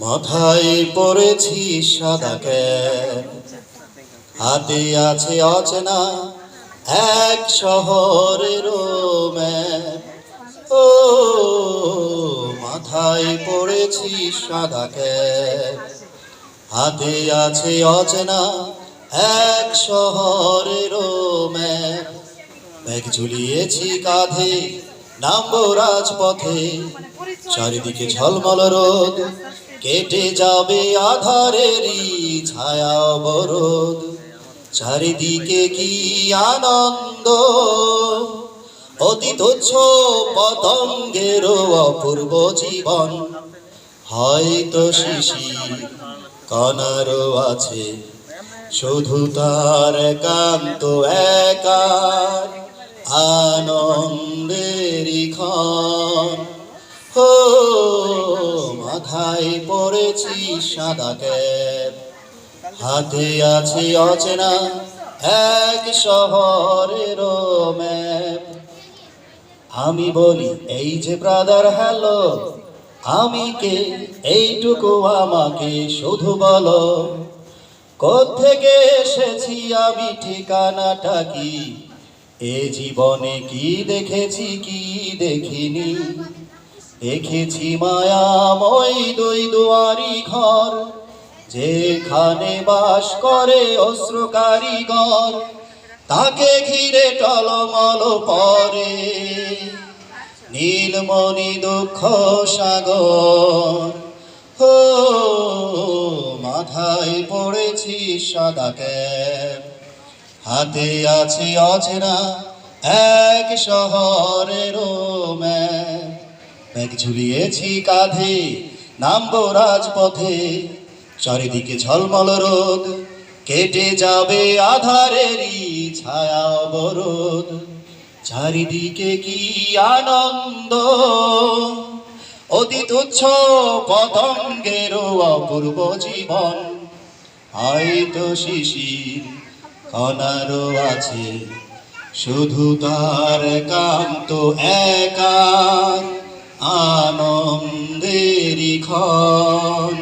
মাথায় পড়েছি সাদা ক্যাপ, হাতে আছে অচেনা এক শহরের ম্যাপ। ও মাথায় পড়েছি সাদা ক্যাপ, হাতে আছে অচেনা এক শহরের ম্যাপ। ব্যাগ ঝুলিয়েছি কাঁধে, নামবো রাজপথে, চারিদিকে ঝলমল রোদ, কেটে যাবে আধারেরই ছায়া অবরোধ। চারিদিকে কি আনন্দ, অতি তুচ্ছ পতঙ্গেরও অপূর্ব জীবন। হয়তো শিশির কণারও আছে শুধু তার একান্ত একার আনন্দেরই ক্ষণ। হো মাথায় পড়েছি সাদা ক্যাপ, হাতে আছে অচেনা এক শহরের ম্যাপ। আমি বলি এই যে ব্রাদার হ্যালো, আমি কে এইটুকু আমাকে শুধু বলো। কোত্থেকে এসেছি আমি, ঠিকানাটা কি, এ জীবনে কি দেখেছি কি দেখিনি। দেখেছি মায়াময় দুই দুয়ারি ঘর, যেখানে বাস করে অশ্র কারিগর, তাকে ঘিরে টলমল পরে নীলমণি দুঃখ সাগর। ও মাথায় পড়েছি সাদা ক্যাপ, হাতে আছে অচেনা এক শহরের ম্যাপ। ব্যাগ ঝুলিয়েছি কাঁধে, নামবো রাজপথে, চারিদিকে ঝলমল রোদ, কেটে যাবে আধারেরই ছায়া অবরোধ। চারিদিকে কি আনন্দ, অতি তুচ্ছ পতঙ্গেরও অপূর্ব জীবন। হয়তো শিশির কণারও আছে শুধু তার একান্ত একার আনন্দেরই ক্ষণ।